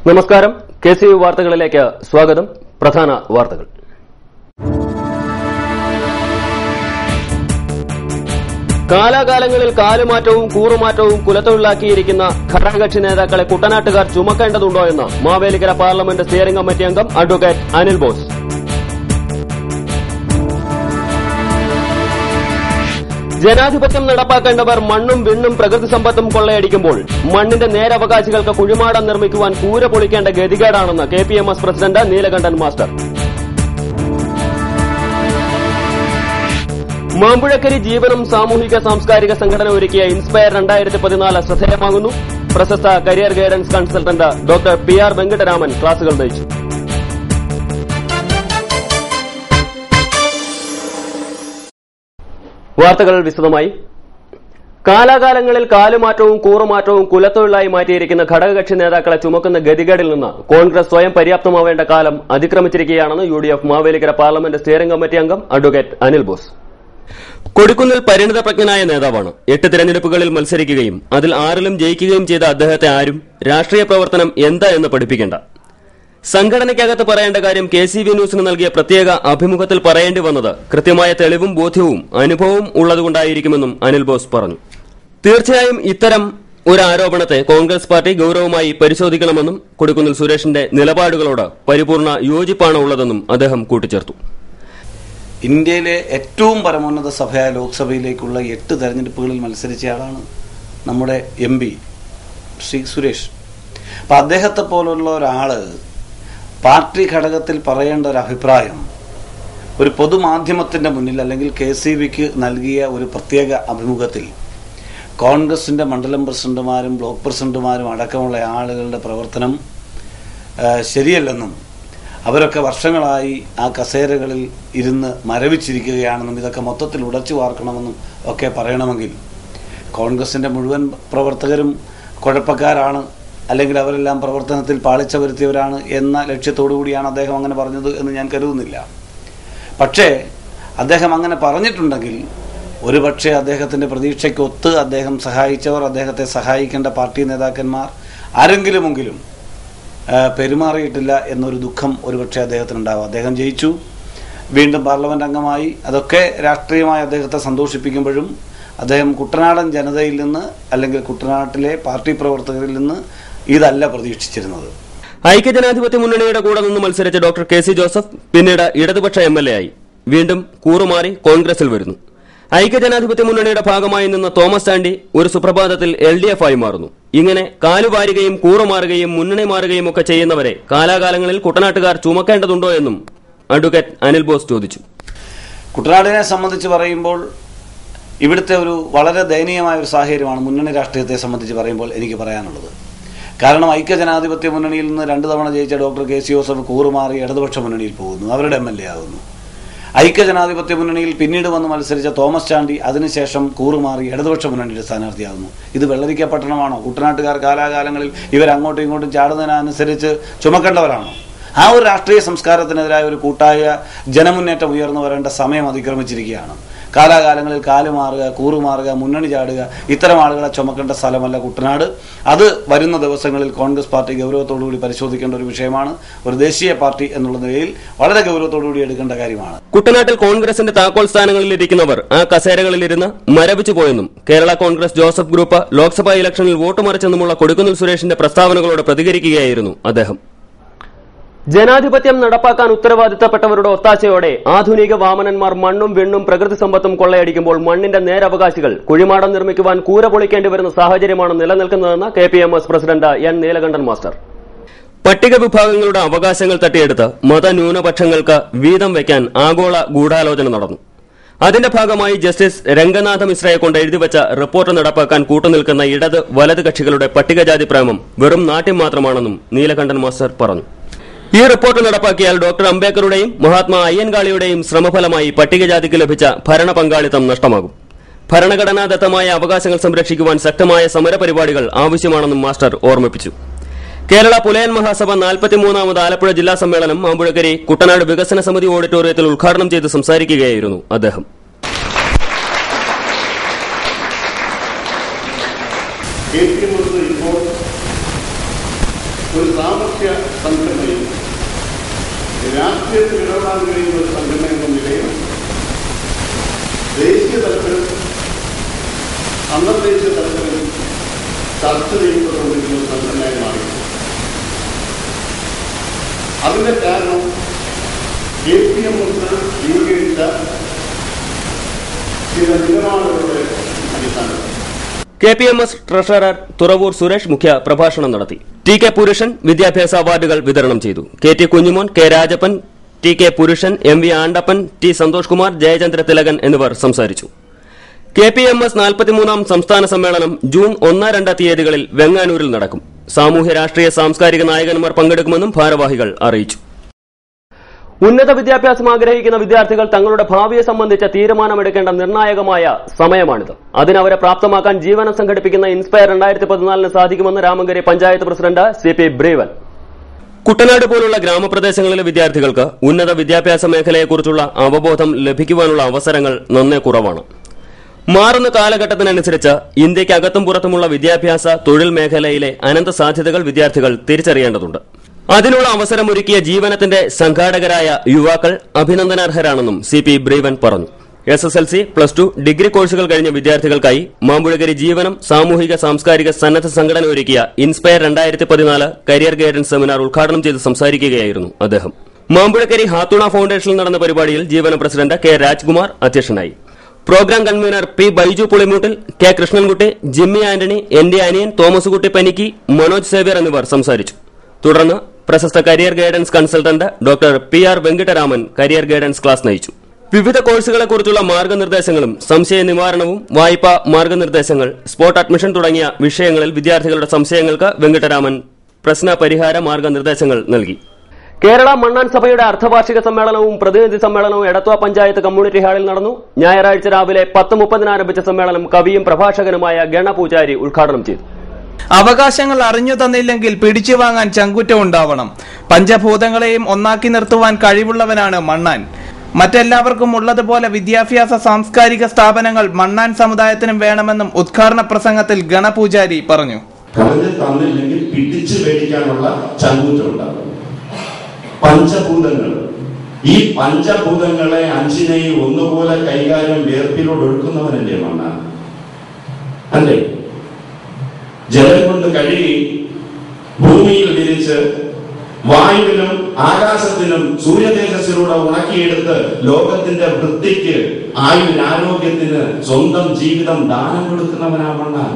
നമസ്കാരം. KCV വാർത്തകളിലേക്ക് സ്വാഗതം. പ്രധാന വാർത്തകൾ. കാലാകാലങ്ങളിൽ കാലുമാറ്റവും കൂറുമാറ്റവും കുലത്തൊഴിലാക്കിയിരിക്കുന്ന ഘടകകക്ഷി നേതാക്കളെ കുട്ടനാട്ടുകാർ ചുമക്കേണ്ടതുണ്ടോ എന്ന് മാവേലിക്കര പാർലമെന്റ് സ്റ്റിയറിംഗ് കമ്മിറ്റി അംഗം അഡ്വക്കേറ്റ് അനിൽ ബോസ്. ജനാധിപത്യം നടപ്പാക്കേണ്ടവർ മണ്ണും വിണ്ണും പ്രകൃതി സമ്പത്തും കൊള്ളയടിക്കുമ്പോൾ മണ്ണിന്റെ നേരവകാശികൾക്ക് കുഴിമാടം നിർമ്മിക്കുവാൻ കൂര പൊളിക്കേണ്ട ഗതികേടാണെന്ന് KPMS president Neelakantan master. Mampuzhakkari Jeevanam സാമൂഹിക സാംസ്കാരിക സംഘടന ഒരുക്കിയ ഇൻസ്പയർ 2014 ശ്രദ്ധേയമാകുന്നു. പ്രശസ്ത career guidance consultant doctor PR Venkataraman ക്ലാസുകൾ നയിച്ചു. വാർത്തകൾ വിശദമായി. കാലാകാലങ്ങളിൽ കാലുമാറ്റവും കൂറുമാറ്റവും കുലത്തൊഴിലായി മാറ്റിയിരിക്കുന്ന ഘടകകക്ഷി നേതാക്കളെ ചുമക്കുന്ന ഗതികേടിൽ നിന്ന് കോൺഗ്രസ് സ്വയം പര്യാപ്തമാവേണ്ട കാലം അതിക്രമിച്ചിരിക്കുകയാണെന്ന് UDF Mavelikkara parliament steering committee അംഗം അഡ്വക്കേറ്റ് അനിൽ ബോസ്. കൊടിക്കുന്നിൽ പരിണിതപ്രജ്ഞനായ നേതാവാണ്. 8 തെരഞ്ഞെടുപ്പുകളിൽ മത്സരിക്കുകയും അതിൽ 6ലും ജയിക്കുകയും ചെയ്ത അദ്ദേഹത്തെ ആരും രാഷ്ട്രീയ പ്രവർത്തനം എന്താ എന്ന് പഠിപ്പിക്കേണ്ട. സംഘടനയ്ക്കകത്ത് പറയേണ്ട കാര്യം KCV ന്യൂസിന് നൽകിയ പ്രത്യേക അഭിമുഖത്തിൽ പറയേണ്ടി വന്നത് കൃത്യമായ തെളിവും ബോധ്യവും അനുഭവവും ഉള്ളതുകൊണ്ടായിരിക്കുമെന്നും അനിൽ ബോസ് പറഞ്ഞു. തീർച്ചയായും ഇത്തരം ഒരു ആരോപണത്തെ കോൺഗ്രസ് പാർട്ടി ഗൌരവമായി പരിശോധിക്കണമെന്നും കൊടിക്കുന്നിൽ സുരേഷിന്റെ നിലപാടുകളോട് പരിപൂർണ യോജിപ്പാണ് ഉള്ളതെന്നും അദ്ദേഹം കൂട്ടിച്ചേർത്തു. ഇന്ത്യയിലെ ഏറ്റവും പരമോന്നത സഭയായ ലോക്സഭയിലേക്കുള്ള 8 തെരഞ്ഞെടുപ്പുകളിൽ മത്സരിച്ചയാളാണ് നമ്മുടെ MP ശ്രീ സുരേഷ്. അപ്പം അദ്ദേഹത്തെ പോലുള്ള ഒരാള് പാർട്ടി ഘടകത്തിൽ പറയേണ്ട ഒരു അഭിപ്രായം ഒരു പൊതുമാധ്യമത്തിന്റെ മുന്നിൽ അല്ലെങ്കിൽ KCVക്ക് നൽകിയ ഒരു പ്രത്യേക അഭിമുഖത്തിൽ കോൺഗ്രസിന്റെ മണ്ഡലം പ്രസിഡന്റുമാരും ബ്ലോക്ക് പ്രസിഡന്റുമാരും അടക്കമുള്ള ആളുകളുടെ പ്രവർത്തനം ശരിയല്ലെന്നും അവരൊക്കെ വർഷങ്ങളായി ആ കസേരകളിൽ ഇരുന്ന് മരവിച്ചിരിക്കുകയാണെന്നും ഇതൊക്കെ മൊത്തത്തിൽ ഉടച്ചു വാർക്കണമെന്നും ഒക്കെ പറയണമെങ്കിൽ കോൺഗ്രസിന്റെ മുഴുവൻ പ്രവർത്തകരും കുഴപ്പക്കാരാണ്, അല്ലെങ്കിൽ അവരെല്ലാം പ്രവർത്തനത്തിൽ പാളിച്ച വരുത്തിയവരാണ് എന്ന ലക്ഷ്യത്തോടു കൂടിയാണ് അദ്ദേഹം അങ്ങനെ പറഞ്ഞത് എന്ന് ഞാൻ കരുതുന്നില്ല. പക്ഷേ അദ്ദേഹം അങ്ങനെ പറഞ്ഞിട്ടുണ്ടെങ്കിൽ ഒരുപക്ഷെ അദ്ദേഹത്തിന്റെ പ്രതീക്ഷയ്ക്കൊത്ത് അദ്ദേഹം സഹായിച്ചവർ, അദ്ദേഹത്തെ സഹായിക്കേണ്ട പാർട്ടി നേതാക്കന്മാർ ആരെങ്കിലുമെങ്കിലും പെരുമാറിയിട്ടില്ല എന്നൊരു ദുഃഖം ഒരുപക്ഷെ അദ്ദേഹത്തിനുണ്ടാവും. അദ്ദേഹം ജയിച്ചു, വീണ്ടും പാർലമെന്റ് അംഗമായി. അതൊക്കെ രാഷ്ട്രീയമായി അദ്ദേഹത്തെ സന്തോഷിപ്പിക്കുമ്പോഴും അദ്ദേഹം കുട്ടനാടൻ ജനതയിൽ നിന്ന് അല്ലെങ്കിൽ കുട്ടനാട്ടിലെ പാർട്ടി പ്രവർത്തകരിൽ നിന്ന് ഇതല്ല പ്രതീക്ഷിച്ചിരുന്നത്. ഐക്യജനാധിപത്യ മുന്നണിയുടെ കൂടെ നിന്ന് മത്സരിച്ച ഡോക്ടർ KC ജോസഫ് പിന്നീട് ഇടതുപക്ഷ MLA ആയി. വീണ്ടും കൂറുമാറി കോൺഗ്രസിൽ വരുന്നു. ഐക്യജനാധിപത്യ മുന്നണിയുടെ ഭാഗമായി നിന്ന് തോമസ് ചാണ്ടി ഒരു സുപ്രഭാതത്തിൽ LDF ആയി മാറുന്നു. ഇങ്ങനെ കാലുവാരുകയും കൂറുമാറുകയും മുന്നണി മാറുകയും ഒക്കെ ചെയ്യുന്നവരെ കാലാകാലങ്ങളിൽ കുട്ടനാട്ടുകാർ ചുമക്കേണ്ടതുണ്ടോ എന്നും അഡ്വക്കേറ്റ് അനിൽ ബോസ് ചോദിച്ചു. കുട്ടനാടിനെ സംബന്ധിച്ച് പറയുമ്പോൾ ഇവിടുത്തെ ഒരു വളരെ ദയനീയമായ ഒരു സാഹചര്യമാണ് മുന്നണി രാഷ്ട്രീയത്തെ സംബന്ധിച്ച് പറയുമ്പോൾ എനിക്ക് പറയാനുള്ളത്. കാരണം ഐക്യജനാധിപത്യ മുന്നണിയിൽ നിന്ന് 2 തവണ ജയിച്ച ഡോക്ടർ KC ജോസഫ് കൂറുമാറി ഇടതുപക്ഷ മുന്നണിയിൽ പോകുന്നു, അവരുടെ MLA ആകുന്നു. ഐക്യജനാധിപത്യ മുന്നണിയിൽ പിന്നീട് വന്ന് മത്സരിച്ച തോമസ് ചാണ്ടി അതിനുശേഷം കൂറുമാറി ഇടതുപക്ഷ മുന്നണിയുടെ സ്ഥാനാർത്ഥിയാകുന്നു. ഇത് വെള്ളരിക്ക പട്ടണമാണോ? കുട്ടനാട്ടുകാർ കാലാകാലങ്ങളിൽ ഇവരങ്ങോട്ടും ഇങ്ങോട്ടും ചാടുന്നതിനനുസരിച്ച് ചുമക്കേണ്ടവരാണോ? ആ ഒരു രാഷ്ട്രീയ സംസ്കാരത്തിനെതിരായ ഒരു കൂട്ടായ ജനമുന്നേറ്റം ഉയർന്നു വരേണ്ട സമയം അതിക്രമിച്ചിരിക്കുകയാണ്. കാലാകാലങ്ങളിൽ കാലുമാറുക, കൂറുമാറുക, മുന്നണി ചാടുക, ഇത്തരം ആളുകളെ ചുമക്കേണ്ട സ്ഥലമല്ല കുട്ടനാട്. അത് വരുന്ന ദിവസങ്ങളിൽ കോൺഗ്രസ് പാർട്ടി ഗൗരവത്തോടുകൂടി പരിശോധിക്കേണ്ട ഒരു വിഷയമാണ്. ഒരു ദേശീയ പാർട്ടി എന്നുള്ള നിലയിൽ വളരെ ഗൗരവത്തോടുകൂടി എടുക്കേണ്ട കാര്യമാണ്. കുട്ടനാട്ടിൽ കോൺഗ്രസിന്റെ താക്കോൽ സ്ഥാനങ്ങളിൽ ഇരിക്കുന്നവർ ആ കസേരകളിലിരുന്ന് മരവിച്ചു പോയെന്നും കേരള കോൺഗ്രസ് ജോസഫ് ഗ്രൂപ്പ് ലോക്സഭാ ഇലക്ഷനിൽ വോട്ട് മറിച്ചെന്നുമുള്ള കൊടിക്കുന്നിൽ സുരേഷിന്റെ പ്രസ്താവനകളോട് പ്രതികരിക്കുകയായിരുന്നു അദ്ദേഹം. ജനാധിപത്യം നടപ്പാക്കാൻ ഉത്തരവാദിത്തപ്പെട്ടവരുടെ ഒത്താശയോടെ ആധുനിക വാമനന്മാർ മണ്ണും വിണ്ണും പ്രകൃതി സമ്പത്തും കൊള്ളയടിക്കുമ്പോൾ മണ്ണിന്റെ നേരവകാശികൾ കുഴിമാടം നിർമ്മിക്കുവാൻ കൂര പൊളിക്കേണ്ടി വരുന്ന സാഹചര്യമാണ് നിലനിൽക്കുന്നതെന്ന് KPMS president N Neelakandan master. പട്ടിക വിഭാഗങ്ങളുടെ അവകാശങ്ങൾ തട്ടിയെടുത്ത് മതന്യൂനപക്ഷങ്ങൾക്ക് വീതം വയ്ക്കാൻ ആഗോള ഗൂഢാലോചന നടന്നു. അതിന്റെ ഭാഗമായി ജസ്റ്റിസ് രംഗനാഥ മിശ്രയെ കൊണ്ട് എഴുതിവച്ച റിപ്പോർട്ട് നടപ്പാക്കാൻ കൂട്ടുനിൽക്കുന്ന ഇടത് വലത് കക്ഷികളുടെ പട്ടികജാതി പ്രേമം വെറും നാട്യം മാത്രമാണെന്നും നീലകണ്ഠൻ മാസ്റ്റർ പറഞ്ഞു. ഈ റിപ്പോർട്ട് നടപ്പാക്കിയാൽ ഡോക്ടർ അംബേദ്കറുടെയും മഹാത്മാ അയ്യൻകാളിയുടെയും ശ്രമഫലമായി പട്ടികജാതിക്ക് ലഭിച്ച ഭരണ പങ്കാളിത്തം നഷ്ടമാകും. ഭരണഘടനാദത്തമായ അവകാശങ്ങൾ സംരക്ഷിക്കുവാൻ ശക്തമായ സമരപരിപാടികൾ ആവശ്യമാണെന്നും മാസ്റ്റർ ഓർമ്മിപ്പിച്ചു. കേരള പുലയൻ മഹാസഭ 43ാമത് ആലപ്പുഴ ജില്ലാ സമ്മേളനം മാമ്പുഴക്കരി കുട്ടനാട് വികസന സമിതി ഓഡിറ്റോറിയത്തിൽ ഉദ്ഘാടനം ചെയ്ത് സംസാരിക്കുകയായിരുന്നു അദ്ദേഹം. ഒരു സാമൂഹ്യ സംഘടനയും രാഷ്ട്രീയത്തിൽ ഇടപെടാൻ കഴിയുന്ന ഒരു സംഘടന എന്ന നിലയിൽ ദേശീയ തലത്തിലും അന്തർദേശീയ തലത്തിലും ചർച്ച ചെയ്യപ്പെട്ടുകൊണ്ടിരിക്കുന്ന സംഘടനയായി മാറി. അതിന്റെ കാരണം KPMS സ്വീകരിച്ച ചില നിലപാടുകളുടെ അടിസ്ഥാനത്തിൽ. KPMS ട്രഷറർ തുറവൂർ സുരേഷ് മുഖ്യ പ്രഭാഷണം നടത്തി. TK പുരുഷൻ വിദ്യാഭ്യാസ അവാർഡുകൾ വിതരണം ചെയ്തു. KT Kunjumon, K Rajappan, TK പുരുഷൻ, MV ആണ്ടപ്പൻ, T സന്തോഷ് കുമാർ, ജയചന്ദ്ര തിലകൻ എന്നിവർ സംസാരിച്ചു. KPMS 43ാം സംസ്ഥാന സമ്മേളനം ജൂൺ 1-2 തീയതികളിൽ വെങ്ങാനൂരിൽ നടക്കും. സാമൂഹ്യ രാഷ്ട്രീയ സാംസ്കാരിക നായകന്മാർ പങ്കെടുക്കുമെന്നും ഭാരവാഹികൾ അറിയിച്ചു. ഉന്നത വിദ്യാഭ്യാസം ആഗ്രഹിക്കുന്ന വിദ്യാർത്ഥികൾ തങ്ങളുടെ ഭാവിയെ സംബന്ധിച്ച തീരുമാനമെടുക്കേണ്ട നിർണായകമായ സമയമാണിത്. അതിനവരെ പ്രാപ്തമാക്കാൻ ജീവനം സംഘടിപ്പിക്കുന്ന ഇൻസ്പയർ 2014 സാധിക്കുമെന്ന് രാമങ്കരി പഞ്ചായത്ത് പ്രസിഡന്റ് CP ബ്രീവൻ. കുട്ടനാട് പോലുള്ള ഗ്രാമപ്രദേശങ്ങളിലെ വിദ്യാർത്ഥികൾക്ക് ഉന്നത വിദ്യാഭ്യാസ മേഖലയെക്കുറിച്ചുള്ള അവബോധം ലഭിക്കുവാനുള്ള അവസരങ്ങൾ നന്നേ കുറവാണ്. മാറുന്ന കാലഘട്ടത്തിനനുസരിച്ച് ഇന്ത്യക്കകത്തും പുറത്തുമുള്ള വിദ്യാഭ്യാസ തൊഴിൽ മേഖലയിലെ അനന്ത സാധ്യതകൾ വിദ്യാർത്ഥികൾ തിരിച്ചറിയേണ്ടതുണ്ട്. അതിനുള്ള അവസരമൊരുക്കിയ ജീവനത്തിന്റെ സംഘാടകരായ യുവാക്കൾ അഭിനന്ദനാർഹരാണെന്നും CP ബ്രീവൻ പറഞ്ഞു. SSLC, +2, ഡിഗ്രി കോഴ്സുകൾ കഴിഞ്ഞ വിദ്യാർത്ഥികൾക്കായി മാമ്പുഴക്കരി ജീവനം സാമൂഹിക സാംസ്കാരിക സന്നദ്ധ സംഘടന ഒരുക്കിയ ഇൻസ്പയർ 2014 കരിയർ ഗൈഡൻസ് സെമിനാർ ഉദ്ഘാടനം ചെയ്ത് സംസാരിക്കുകയായിരുന്നു അദ്ദേഹം. മാമ്പുഴക്കരി ഹാത്തുണ ഫൌണ്ടേഷനിൽ നടന്ന പരിപാടിയിൽ ജീവന പ്രസിഡന്റ് K രാജ്കുമാർ അധ്യക്ഷനായി. പ്രോഗ്രാം കൺവീനർ P ബൈജു പുളിമൂട്ടിൽ, K Krishnankutty, Jimmy Antony, ND അനിയൻ, തോമസുകുട്ടി പനിക്കി, മനോജ് സേവ്യർ എന്നിവർ സംസാരിച്ചു. തുടർന്ന് പ്രശസ്ത career guidance consultant doctor PR Venkitaraman career guidance class നയിച്ചു. വിവിധ കോഴ്സുകളെക്കുറിച്ചുള്ള മാർഗനിർദ്ദേശങ്ങളും സംശയ നിവാരണവും വായ്പാ മാർഗനിർദ്ദേശങ്ങൾ, സ്പോട്ട് അഡ്മിഷൻ തുടങ്ങിയ വിഷയങ്ങളിൽ വിദ്യാർത്ഥികളുടെ സംശയങ്ങൾക്ക് വെങ്കിട്ടരാമൻ പ്രശ്ന പരിഹാര മാർഗനിർദ്ദേശങ്ങൾ നൽകി. കേരള മണ്ണാൻ സഭയുടെ അർദ്ധവാർഷിക സമ്മേളനവും പ്രതിനിധി സമ്മേളനവും എടത്വ പഞ്ചായത്ത് കമ്മ്യൂണിറ്റി ഹാളിൽ നടന്നു. ഞായറാഴ്ച രാവിലെ 10:30 ആരംഭിച്ച സമ്മേളനം കവിയും പ്രഭാഷകനുമായ ഗണപൂജാരി ഉദ്ഘാടനം ചെയ്തു. അവകാശങ്ങൾ അറിഞ്ഞു തന്നില്ലെങ്കിൽ പിടിച്ചു വാങ്ങാൻ ചങ്കുറ്റം ഉണ്ടാവണം. പഞ്ചഭൂതങ്ങളെയും ഒന്നാക്കി നിർത്തുവാൻ കഴിവുള്ളവനാണ് മണ്ണാൻ. മറ്റെല്ലാവർക്കും ഉള്ളതുപോലെ വിദ്യാഭ്യാസ സാംസ്കാരിക സ്ഥാപനങ്ങൾ മണ്ണാൻ സമുദായത്തിനും വേണമെന്നും ഉദ്ഘാടന പ്രസംഗത്തിൽ ഗണപൂജാരി പറഞ്ഞു. തന്നില്ലെങ്കിൽ പിടിച്ചു മേടിക്കാനുള്ള ചങ്കുറ്റം ഉണ്ടാവണം. പഞ്ചഭൂതങ്ങൾ, ഈ പഞ്ചഭൂതങ്ങളെ അഞ്ചിനെയും ഒന്നുപോലെ കൈകാര്യം വേർപ്പിലോട് ഒഴുക്കുന്നവനല്ലേ മണ്ണാൻ, അല്ലേ? ജലം കൊണ്ട് കഴുകി ഭൂമിയിൽ വിരിച്ച് വായുവിനും ആകാശത്തിനും സൂര്യതേജസ്സിലൂടെ ഉണക്കിയെടുത്ത് ലോകത്തിന്റെ വൃത്തിക്ക് ആരോഗ്യത്തിന് സ്വന്തം ജീവിതം ദാനം കൊടുക്കുന്നവനാ മണ്ണാൻ.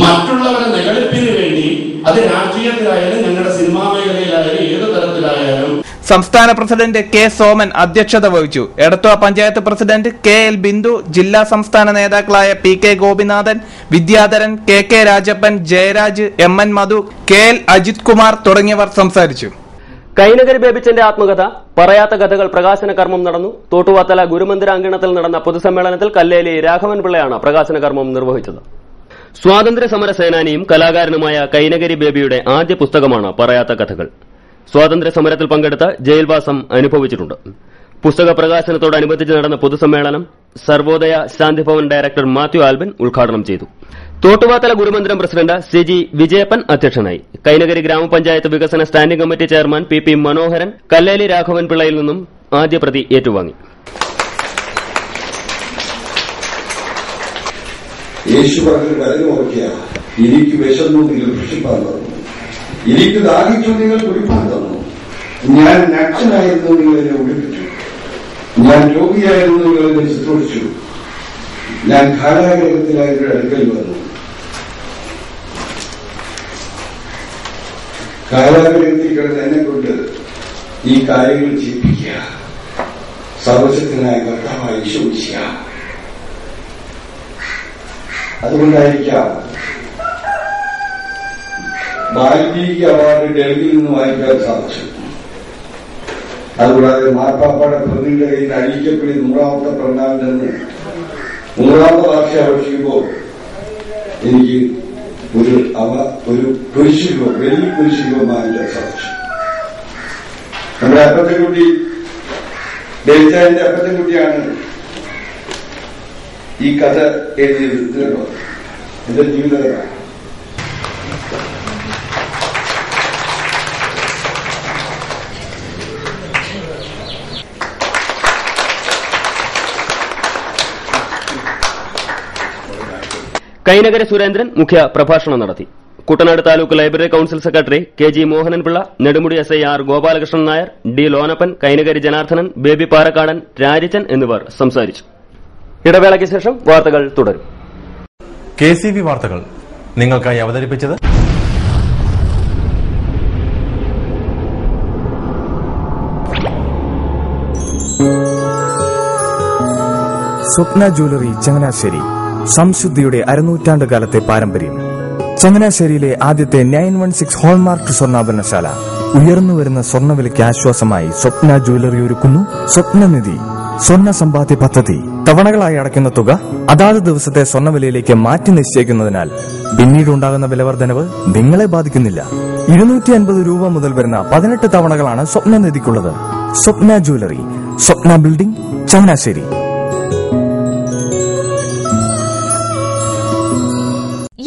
മറ്റുള്ളവരെ നിഗളിപ്പിന് വേണ്ടി അത് രാഷ്ട്രീയത്തിലായാലും ഞങ്ങളുടെ സിനിമാ മേഖലയിലായാലും ഏത് തരത്തിലായാലും. സംസ്ഥാന പ്രസിഡന്റ് K സോമൻ അധ്യക്ഷത വഹിച്ചു. എടത്വ പഞ്ചായത്ത് പ്രസിഡന്റ് KL ബിന്ദു, ജില്ലാ സംസ്ഥാന നേതാക്കളായ PK Gopinathan, Vidyadharan, KK Rajappan, Jayaraj, MN മധു, KL അജിത് കുമാർ തുടങ്ങിയവർ സംസാരിച്ചു. കൈനകരി ബേബിച്ചന്റെ ആത്മകഥ പറയാത്ത കഥകൾ പ്രകാശന കർമ്മം നടന്നു. തോട്ടുവാത്തല ഗുരുമന്ദിര അങ്കണത്തിൽ നടന്ന പൊതുസമ്മേളനത്തിൽ കല്ലേലി രാഘവൻ പിള്ളയാണ് പ്രകാശന കർമ്മം നിർവഹിച്ചത്. സ്വാതന്ത്ര്യ സമര സേനാനിയും കലാകാരനുമായ കൈനകരി ബേബിയുടെ ആദ്യ പുസ്തകമാണ് പറയാത്ത കഥകൾ. സ്വാതന്ത്ര്യ സമരത്തിൽ പങ്കെടുത്ത് ജയിൽവാസം അനുഭവിച്ചിട്ടുണ്ട്. പുസ്തക പ്രകാശനത്തോടനുബന്ധിച്ച് നടന്ന പൊതുസമ്മേളനം സർവോദയ ശാന്തിഭവൻ ഡയറക്ടർ മാത്യു ആൽബിൻ ഉദ്ഘാടനം ചെയ്തു. തോട്ടുവാത്തല ഗുരുമന്ദിരം പ്രസിഡന്റ് CG വിജയപ്പൻ അധ്യക്ഷനായി. കൈനകരി ഗ്രാമപഞ്ചായത്ത് വികസന സ്റ്റാൻഡിംഗ് കമ്മിറ്റി ചെയർമാൻ PP മനോഹരൻ കല്ലേലി രാഘവൻ പിള്ളയിൽ നിന്നും ആദ്യ പ്രതി ഏറ്റുവാങ്ങി. യേശു പറഞ്ഞൊരു വചനം ഓർക്കുക, എനിക്ക് വിശന്നു നിങ്ങൾ ഭക്ഷിപ്പാൻ തന്നു, എനിക്ക് ദാഹിച്ചു നിങ്ങൾ കുടിപ്പാൻ തന്നു, ഞാൻ നഗ്നനായിരുന്നു നിങ്ങൾ എന്നെ ഉടുപ്പിച്ചു, ഞാൻ രോഗിയായിരുന്നു നിങ്ങൾ എന്നെ ശുശ്രൂഷിച്ചു, ഞാൻ കാരാഗ്രഹത്തിലായവരുടെ അടുക്കൽ വന്നു. കാരാഗ്രഹത്തിൽ കിടന്ന് എന്നെ കൊണ്ട് ഈ കാര്യങ്ങൾ ചെയ്യിപ്പിക്കുക. സർവശക്തനായ കർത്താവായ യേശു മിശിഹാ. അതുകൊണ്ടായിരിക്കാം വാൽമീകി അവാർഡ് ഡൽഹിയിൽ നിന്ന് വാങ്ങിക്കാൻ സാധിച്ചു. അതുകൂടാതെ മാർപ്പാപ്പയുടെ പ്രതിയുടെ കയ്യിൽ അഴിക്കപ്പെടി 100ാമത്തെ പിറന്നാളിൽ നിന്ന് 100ാമത്തെ വാർഷികം ആഘോഷിക്കുമ്പോൾ എനിക്ക് ഒരു കുരിശുരൂപം, വെള്ളി കുരിശുരൂപം വാങ്ങിക്കാൻ സാധിച്ചു. നമ്മുടെ അപ്പത്തൻകുട്ടി, ഡേവിച്ചാന്റെ അപ്പത്തൻകുട്ടിയാണ് ഈ കഥ എഴുതിയത്. കേട്ടോ, എന്റെ ജീവിതകഥ. കൈനകര സുരേന്ദ്രൻ മുഖ്യ പ്രഭാഷണം നടത്തി. Kuttanad taluk library council secretary KG Mohananpillai, Nedumudi SI R Gopalakrishnan Nair, D Lonappan, Kainakari Janardhanan, Baby Parakkadan, Rajichan എന്നിവർ സംസാരിച്ചു. ഇടവേളയ്ക്ക് ശേഷം വാർത്തകൾ തുടരും. KCV വാർത്തകൾ നിങ്ങൾക്കായി അവതരിപ്പിച്ചത് സ്വപ്ന ജ്വല്ലറി ചങ്ങനാശ്ശേരി. സംശുദ്ധിയുടെ അരനൂറ്റാണ്ട് കാലത്തെ പാരമ്പര്യം. ചങ്ങനാശ്ശേരിയിലെ ആദ്യത്തെ 916 ഹോൾമാർക്ക് സ്വർണ്ണാഭരണശാല. ഉയർന്നുവരുന്ന സ്വർണ്ണവിലയ്ക്ക് ആശ്വാസമായി സ്വപ്ന ജ്വല്ലറി ഒരുക്കുന്നു സ്വപ്നനിധി സ്വർണ്ണ സമ്പാദ്യ പദ്ധതി. തവണകളായി അടയ്ക്കുന്ന തുക അതാത് ദിവസത്തെ സ്വർണ്ണവിലയിലേക്ക് മാറ്റി നിശ്ചയിക്കുന്നതിനാൽ പിന്നീടുണ്ടാകുന്ന വിലവർദ്ധനവ് നിങ്ങളെ ബാധിക്കുന്നില്ല. 250 രൂപ മുതൽ വരുന്ന 18 തവണകളാണ് സ്വപ്നനിധിക്കുള്ളത്. സ്വപ്ന ജ്വല്ലറി, സ്വപ്ന ബിൽഡിംഗ്, ചങ്ങനാശ്ശേരി.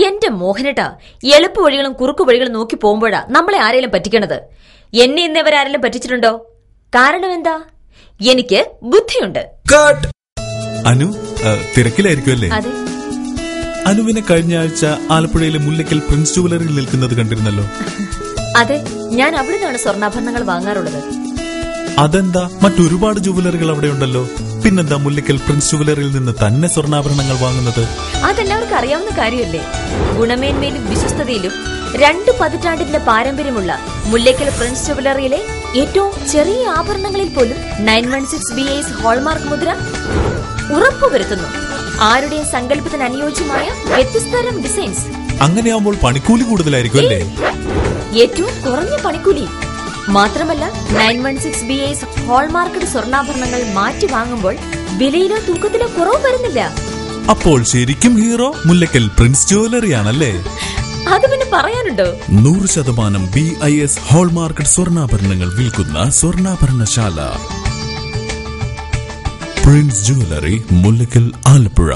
എന്റെ മോഹനേട്ടാ, എളുപ്പ വഴികളും കുറുക്കു വഴികളും നോക്കി പോകുമ്പോഴാ നമ്മളെ ആരെങ്കിലും പറ്റിക്കണത്. എന്നെ ഇന്നവരാരെങ്കിലും പറ്റിച്ചിട്ടുണ്ടോ? കാരണം എന്താ? എനിക്ക് ബുദ്ധിയുണ്ട്. അനു തിരക്കിലായിരിക്കും അല്ലേ? അതെ. അനുവിനെ കഴിഞ്ഞ ആഴ്ച ആലപ്പുഴയിലെ മുല്ലയ്ക്കൽ പ്രിൻസ് ജുവലറിയിൽ നിൽക്കുന്നത് കണ്ടിരുന്നല്ലോ. അതെ, ഞാൻ അവിടെ നിന്നാണ് സ്വർണ്ണാഭരണങ്ങൾ വാങ്ങാറുള്ളത്. അതെന്താ, മറ്റൊരുപാട് ജുവലറികൾ അവിടെ ഉണ്ടല്ലോ, പിന്നെന്താ മുല്ലയ്ക്കൽ പ്രിൻസ് ജുവലറിയിൽ നിന്ന് തന്നെ സ്വർണ്ണാഭരണങ്ങൾ വാങ്ങുന്നത്? അതെല്ലാവർക്കും അറിയാവുന്ന കാര്യമല്ലേ. ഗുണമേന്മയിലും വിശ്വസ്തതയിലും 2 പതിറ്റാണ്ടിന്റെ പാരമ്പര്യമുള്ള മുല്ലയ്ക്കൽ പ്രിൻസ് ജുവലറിയിലെ ഏറ്റവും ചെറിയ ആഭരണങ്ങളിൽ പോലും 916 BIS ഹോൾമാർക്ക് മുദ്ര ഉറപ്പുവരുത്തുന്നു. ആരുടെയും സങ്കല്പത്തിന് അനുയോജ്യമായ വ്യത്യസ്തതരം ഡിസൈൻസ്. അങ്ങനെയാവുമ്പോൾ പണിക്കൂലി കൂടുതലായിരിക്കും അല്ലേ? ഏറ്റവും കുറഞ്ഞ പണിക്കൂലി മാത്രമല്ല, 916 BIS ഹോൾമാർക്കഡ് സ്വർണ്ണാഭരണങ്ങൾ മാറ്റി വാങ്ങുമ്പോൾ വിലയിലോ തൂക്കത്തിലോ കുറവ് വരുന്നില്ല. അപ്പോൾ ശരിക്കും ഹീറോ മുല്ലയ്ക്കൽ പ്രിൻസ് ജുവലറിയാണല്ലേ? അത് പിന്നെ പറയാനുണ്ടോ? 100% BIS ഹോൾമാർക്കഡ് സ്വർണ്ണാഭരണങ്ങൾ വിൽക്കുന്ന സ്വർണ്ണാഭരണശാല പ്രിൻസ് ജുവലറി, മുല്ലയ്ക്കൽ, ആലപ്പുഴ.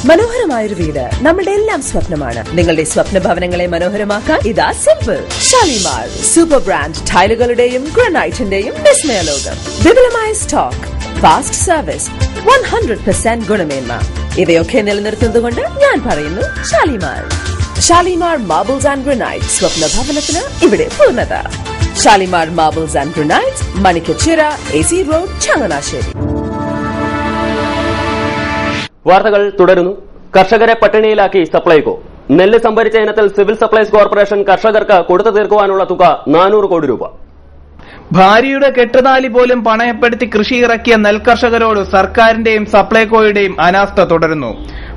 മനോഹരമായൊരു വീട് നമ്മുടെ എല്ലാം സ്വപ്നമാണ്. നിങ്ങളുടെ സ്വപ്ന ഭവനങ്ങളെ മനോഹരമാക്കാൻ ഇതാ സിമ്പിൾ. ഷാലിമാർ സൂപ്പർ ബ്രാൻഡ് ടൈലുകളുടെയും ഗ്രാനൈറ്റിന്റെയും വിസ്മയ ലോകം. വിപുലമായ സ്റ്റോക്ക്, ഫാസ്റ്റ് സർവീസ്, 100% ഗുണമേന്മ. ഇവയൊക്കെ നിലനിർത്തുന്നതുകൊണ്ട് ഞാൻ പറയുന്നു Shalimar. Shalimar marbles and granite. സ്വപ്ന ഭവനത്തിന് ഇവിടെ പൂർണ്ണത. Shalimar marbles and granite, Manikkachira, AC road, Changanassery. വാർത്തകൾ തുടരുന്നു. കർഷകരെ പട്ടിണിയിലാക്കി സപ്ലൈകോ. നെല്ല് സംഭരിച്ച ഇനത്തിൽ സിവിൽ സപ്ലൈസ് കോർപ്പറേഷൻ കർഷകർക്ക് കൊടുത്തു തീർക്കുവാനുള്ള തുക 400 കോടി രൂപ. ഭാര്യയുടെ കെട്ടുതാലി പോലും പണയപ്പെടുത്തി കൃഷി ഇറക്കിയ നെൽകർഷകരോട് സർക്കാരിന്റെയും സപ്ലൈകോയുടെയും അനാസ്ഥ തുടരുന്നു.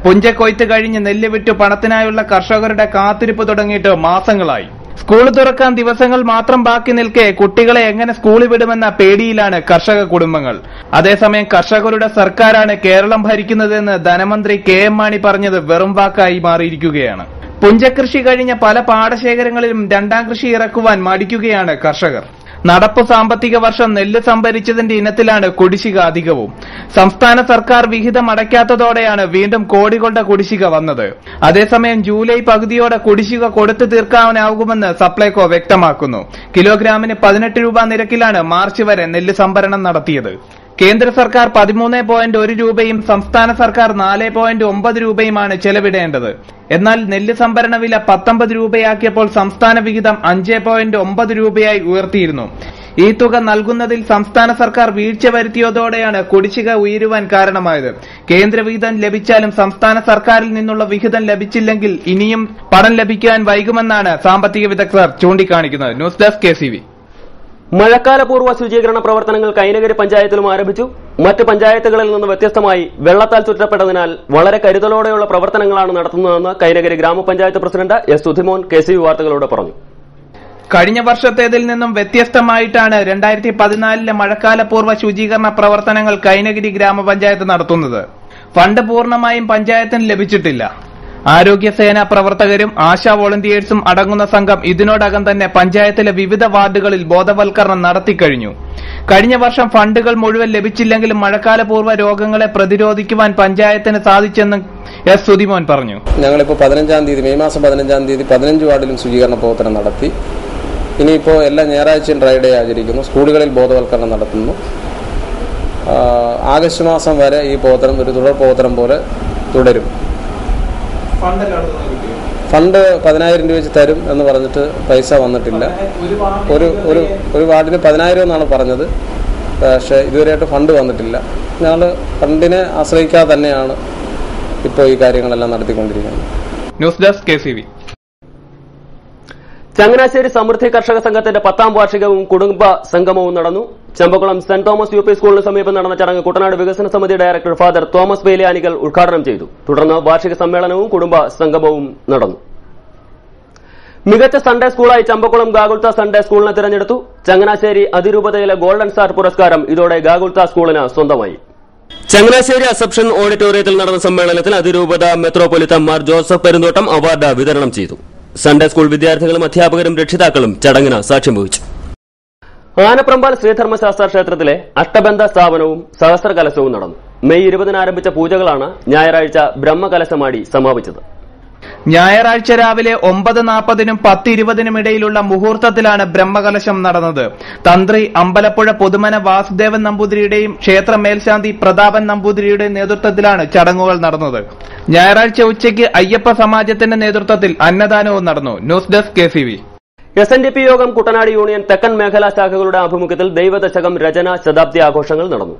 പുഞ്ചക്കൊയ്ത്ത് കഴിഞ്ഞ് നെല്ല് വിറ്റു പണത്തിനായുള്ള കർഷകരുടെ കാത്തിരിപ്പ് തുടങ്ങിയിട്ട് മാസങ്ങളായി. സ്കൂൾ തുറക്കാൻ ദിവസങ്ങൾ മാത്രം ബാക്കി നിൽക്കെ കുട്ടികളെ എങ്ങനെ സ്കൂളിൽ വിടുമെന്ന പേടിയിലാണ് കർഷക കുടുംബങ്ങൾ. അതേസമയം കർഷകരുടെ സർക്കാരാണ് കേരളം ഭരിക്കുന്നതെന്ന് ധനമന്ത്രി KM മാണി പറഞ്ഞത് വെറും വാക്കായി മാറിയിരിക്കുകയാണ്. പുഞ്ചകൃഷി കഴിഞ്ഞ പല പാടശേഖരങ്ങളിലും രണ്ടാം കൃഷി ഇറക്കുവാൻ മടിക്കുകയാണ് കർഷകർ. നടപ്പു സാമ്പത്തിക വർഷം നെല്ല് സംഭരിച്ചതിന്റെ ഇനത്തിലാണ് കുടിശ്ശിക അധികവും. സംസ്ഥാന സർക്കാർ വിഹിതം അടയ്ക്കാത്തതോടെയാണ് വീണ്ടും കോടികളുടെ കുടിശ്ശിക വന്നത്. അതേസമയം ജൂലൈ പകുതിയോടെ കുടിശ്ശിക കൊടുത്തു തീർക്കാനാകുമെന്ന് സപ്ലൈകോ വ്യക്തമാക്കുന്നു. കിലോഗ്രാമിന് 18 രൂപ നിരക്കിലാണ് മാർച്ച് വരെ നെല്ല് സംഭരണം നടത്തിയത്. കേന്ദ്ര സർക്കാർ 13.1 രൂപയും സംസ്ഥാന സർക്കാർ 4.9 രൂപയുമാണ് ചെലവിടേണ്ടത്. എന്നാൽ നെല്ല് സംഭരണ വില 19 രൂപയാക്കിയപ്പോൾ സംസ്ഥാന വിഹിതം 5.9 രൂപയായി ഉയർത്തിയിരുന്നു. ഈ തുക നൽകുന്നതിൽ സംസ്ഥാന സർക്കാർ വീഴ്ച വരുത്തിയതോടെയാണ് കുടിശ്ശിക ഉയരുവാൻ കാരണമായത്. കേന്ദ്ര വിഹിതം ലഭിച്ചാലും സംസ്ഥാന സർക്കാരിൽ നിന്നുള്ള വിഹിതം ലഭിച്ചില്ലെങ്കിൽ ഇനിയും പണം ലഭിക്കാൻ വൈകുമെന്നാണ് സാമ്പത്തിക വിദഗ്ധർ ചൂണ്ടിക്കാണിക്കുന്നത്. News desk KCV. മഴക്കാലപൂർവ്വ ശുചീകരണ പ്രവർത്തനങ്ങൾ കൈനകരി പഞ്ചായത്തിലും ആരംഭിച്ചു. മറ്റ് പഞ്ചായത്തുകളിൽ നിന്ന് വ്യത്യസ്തമായി വെള്ളത്താൽ ചുറ്റപ്പെട്ടതിനാൽ വളരെ കരുതലോടെയുള്ള പ്രവർത്തനങ്ങളാണ് നടത്തുന്നതെന്ന് കൈനകരി ഗ്രാമപഞ്ചായത്ത് പ്രസിഡന്റ് S. സുധിമോൻ KCV വാർത്തകളോട് പറഞ്ഞു. കഴിഞ്ഞ വർഷത്തേതിൽ നിന്നും വ്യത്യസ്തമായിട്ടാണ് 2014 മഴക്കാലപൂർവ്വ ശുചീകരണ പ്രവർത്തനങ്ങൾ കൈനഗിരി ഗ്രാമപഞ്ചായത്ത് നടത്തുന്നത്. ഫണ്ട് പൂർണ്ണമായും പഞ്ചായത്തിന് ലഭിച്ചിട്ടില്ല. ആരോഗ്യസേന പ്രവർത്തകരും ആശാ വോളണ്ടിയേഴ്സും അടങ്ങുന്ന സംഘം ഇതിനോടകം തന്നെ പഞ്ചായത്തിലെ വിവിധ വാർഡുകളിൽ ബോധവൽക്കരണം നടത്തിക്കഴിഞ്ഞു. കഴിഞ്ഞ വർഷം ഫണ്ടുകൾ മുഴുവൻ ലഭിച്ചില്ലെങ്കിലും മഴക്കാലപൂർവ്വ രോഗങ്ങളെ പ്രതിരോധിക്കുവാൻ പഞ്ചായത്തിന് സാധിച്ചെന്ന് S. സുധിമോൻ പറഞ്ഞു. ഞങ്ങളിപ്പോൾ 15-ാം തീയതി, മെയ് മാസം 15-ാം തീയതി 15 വാർഡിലും ശുചീകരണ പ്രവർത്തനം നടത്തി. ഇനിയിപ്പോൾ എല്ലാ ഞായറാഴ്ചയും ഡ്രൈ ഡേ ആചരിക്കുന്നു. സ്കൂളുകളിൽ ബോധവൽക്കരണം നടത്തുന്നു. ആഗസ്റ്റ് മാസം വരെ ഈ പ്രവർത്തനം ഒരു തുടർ പ്രവർത്തനം പോലെ തുടരും. ഫണ്ട് 10,000 രൂപ വെച്ച് തരും എന്ന് പറഞ്ഞിട്ട് പൈസ വന്നിട്ടില്ല. ഒരു വാർഡിന് 10,000 എന്നാണ് പറഞ്ഞത്. പക്ഷേ ഇതുവരെയായിട്ട് ഫണ്ട് വന്നിട്ടില്ല. ഞങ്ങൾ ഫണ്ടിനെ ആശ്രയിക്കാതെ തന്നെയാണ് ഇപ്പോൾ ഈ കാര്യങ്ങളെല്ലാം നടത്തിക്കൊണ്ടിരിക്കുന്നത്. News desk KCV. ചങ്ങനാശ്ശേരി സമൃദ്ധി കർഷക സംഘത്തിന്റെ 10ാം വാർഷികവും കുടുംബ സംഗമവും നടന്നു. ചമ്പക്കുളം സെന്റ് തോമസ് UP സ്കൂളിന് സമീപം നടന്ന ചടങ്ങ് കുട്ടനാട് വികസന സമിതി ഡയറക്ടർ ഫാദർ തോമസ് വേലിയാനിക്കൽ ഉദ്ഘാടനം ചെയ്തു. തുടർന്ന് വാർഷിക സമ്മേളനവും കുടുംബ സംഗമവും നടന്നു. മികച്ച സൺഡേ സ്കൂളായി ചമ്പക്കുളം ഗാഗുൽത്ത സൺഡേ സ്കൂളിനെ തിരഞ്ഞെടുത്തു. ചങ്ങനാശ്ശേരി അതിരൂപതയിലെ ഗോൾഡൻ സ്റ്റാർ പുരസ്കാരം ഇതോടെ ഗാഗുൽത്ത സ്കൂളിന് സ്വന്തമായി. ചങ്ങനാശ്ശേരി അസംപ്ഷൻ ഓഡിറ്റോറിയത്തിൽ നടന്ന സമ്മേളനത്തിൽ അതിരൂപത മെത്രോപൊലിത്തൻ മാർ ജോസഫ് പെരുന്തോട്ടം അവാർഡ് വിതരണം ചെയ്തു. സൺഡേ സ്കൂൾ വിദ്യാർത്ഥികളും അധ്യാപകരും രക്ഷിതാക്കളും ചടങ്ങിന് സാക്ഷ്യം വഹിച്ചു. ആനപ്രമ്പാൽ ശ്രീധർമ്മശാസ്ത്ര ക്ഷേത്രത്തിലെ അഷ്ടബന്ധ സ്ഥാപനവും സഹസ്രകലശവും നടന്നു. മെയ് 20 ആരംഭിച്ച പൂജകളാണ് ഞായറാഴ്ച ബ്രഹ്മകലശമാടി സമാപിച്ചത്. ഞായറാഴ്ച രാവിലെ 9:40-നും 10:20-നും ഇടയിലുള്ള മുഹൂർത്തത്തിലാണ് ബ്രഹ്മകലശം നടന്നത്. തന്ത്രി അമ്പലപ്പുഴ പൊതുമന വാസുദേവൻ നമ്പൂതിരിയുടെയും ക്ഷേത്ര മേൽശാന്തി പ്രതാപൻ നമ്പൂതിരിയുടെയും നേതൃത്വത്തിലാണ് ചടങ്ങുകൾ നടന്നത്. ഞായറാഴ്ച ഉച്ചയ്ക്ക് അയ്യപ്പ സമാജത്തിന്റെ നേതൃത്വത്തിൽ അന്നദാനവും നടന്നു. News desk KCV. SNDP യോഗം കുട്ടനാട് യൂണിയൻ തെക്കൻ മേഖലാ ശാഖകളുടെ ആഭിമുഖ്യത്തിൽ ദൈവദശകം രചന ശതാബ്ദി ആഘോഷങ്ങൾ നടന്നു.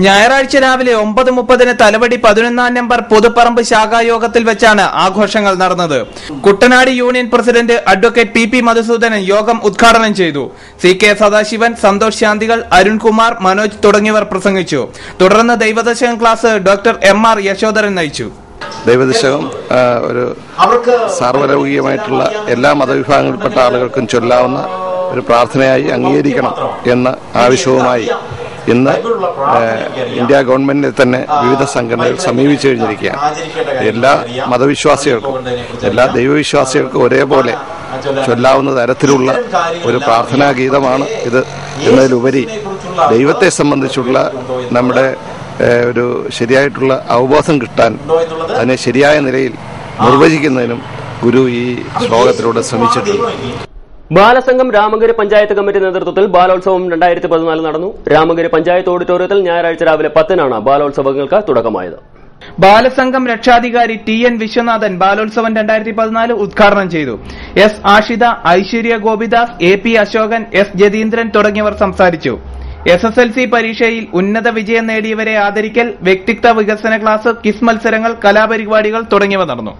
ഞായറാഴ്ച രാവിലെ 9:30-ന് തലവടി 11-ാം നമ്പർ പൊതുപ്പറമ്പ് ശാഖായോഗത്തിൽ വെച്ചാണ് ആഘോഷങ്ങൾ നടന്നത്. Kuttanad union president advocate PP Madhusoodanan യോഗം ഉദ്ഘാടനം ചെയ്തു. CK സദാശിവൻ, സന്തോഷ് ശാന്തികൾ, അരുൺകുമാർ, മനോജ് തുടങ്ങിയവർ പ്രസംഗിച്ചു. തുടർന്ന് Daivadasakam class doctor MR Yashodharan നയിച്ചു. ദൈവദശകം ഒരു സാർവലൗകികമായിട്ടുള്ള എല്ലാ മതവിഭാഗങ്ങളിൽപ്പെട്ട ആളുകൾക്കും ചൊല്ലാവുന്ന ഒരു പ്രാർത്ഥനയായി അംഗീകരിക്കണം എന്ന ആവശ്യവുമായി ഇന്ന് ഇന്ത്യ ഗവൺമെന്റിനെ തന്നെ വിവിധ സംഘടനകൾ സമീപിച്ചു കഴിഞ്ഞിരിക്കുകയാണ്. എല്ലാ മതവിശ്വാസികൾക്കും എല്ലാ ദൈവവിശ്വാസികൾക്കും ഒരേപോലെ ചൊല്ലാവുന്ന തരത്തിലുള്ള ഒരു പ്രാർത്ഥനാ ഗീതമാണ് ഇത് എന്നതിലുപരി ദൈവത്തെ സംബന്ധിച്ചുള്ള നമ്മുടെ ഒരു ശരിയായിട്ടുള്ള അവബോധം കിട്ടാൻ അതിനെ ശരിയായ നിലയിൽ നിർവചിക്കുന്നതിനും ഗുരു ഈ ശ്ലോകത്തിലൂടെ ശ്രമിച്ചിട്ടുണ്ട്. ബാലസംഘം രാമഗിരി പഞ്ചായത്ത് കമ്മിറ്റി നേതൃത്വത്തിൽ ബാലോത്സവം 2014 നടന്നു. രാമഗിരി പഞ്ചായത്ത് ഓഡിറ്റോറിയത്തിൽ ഞായറാഴ്ച രാവിലെ 10-നാണ് ബാലോത്സവങ്ങൾക്ക് തുടക്കമായത്. ബാലസംഘം രക്ഷാധികാരി TN വിശ്വനാഥൻ ബാലോത്സവം 2014 ഉദ്ഘാടനം ചെയ്തു. S Ashitha, Aishwarya Gopidas, AP Ashokan, S Jatheendran തുടങ്ങിയവർ സംസാരിച്ചു. SSLC പരീക്ഷയിൽ ഉന്നത വിജയം നേടിയവരെ ആദരിക്കൽ, വ്യക്തിത്വ വികസന ക്ലാസ്, ക്വിസ് മത്സരങ്ങൾ, കലാപരിപാടികൾ തുടങ്ങിയവ നടന്നു.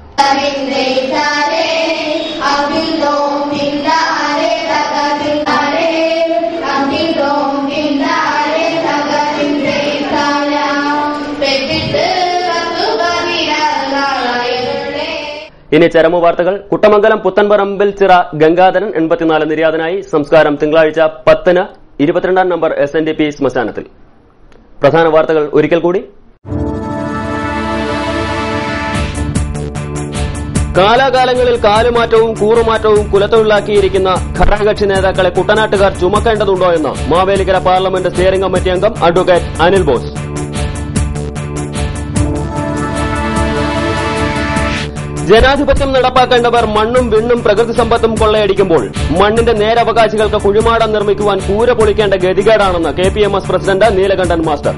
ഇനി ചരമ വാർത്തകൾ. കുട്ടമംഗലം പുത്തൻപറമ്പിൽ ചിറ ഗംഗാധരൻ 84 നിര്യാതനായി. സംസ്കാരം തിങ്കളാഴ്ച 10-ന് 22-ാം നമ്പർ SNDP ശ്മശാനത്തിൽ. പ്രധാന വാർത്തകൾ ഒരിക്കൽ കൂടി. കാലാകാലങ്ങളിൽ കാലുമാറ്റവും കൂറുമാറ്റവും കുലത്തൊഴിലാക്കിയിരിക്കുന്ന ഘടകകക്ഷി നേതാക്കളെ കുട്ടനാട്ടുകാർ ചുമക്കേണ്ടതുണ്ടോ എന്ന് മാവേലിക്കര പാർലമെന്റ് സ്റ്റിയറിംഗ് കമ്മിറ്റി അംഗം അഡ്വക്കേറ്റ് അനിൽ ബോസ്. ജനാധിപത്യം നടപ്പാക്കേണ്ടവർ മണ്ണും വിണ്ണും പ്രകൃതി സമ്പത്തും കൊള്ളയടിക്കുമ്പോൾ മണ്ണിന്റെ നേരവകാശികൾക്ക് കുഴിമാടം നിർമ്മിക്കുവാൻ കൂര പൊളിക്കേണ്ട ഗതികേടാണെന്ന് KPMS president Neelakantan master.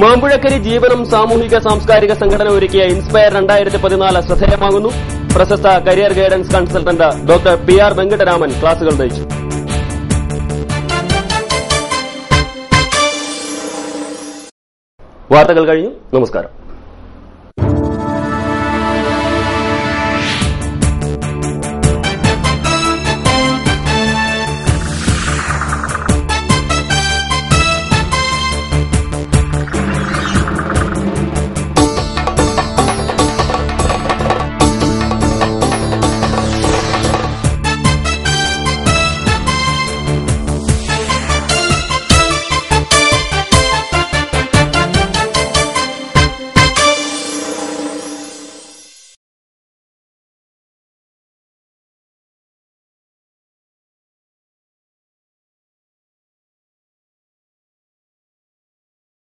Mampuzhakkari Jeevanam സാമൂഹിക സാംസ്കാരിക സംഘടന ഒരുക്കിയ ഇൻസ്പയർ 2014 ശ്രദ്ധേയമാകുന്നു. പ്രശസ്ത career guidance consultant doctor PR Venkataraman ക്ലാസുകൾ നയിച്ചു. വാർത്തകൾ കഴിഞ്ഞു. നമസ്കാരം.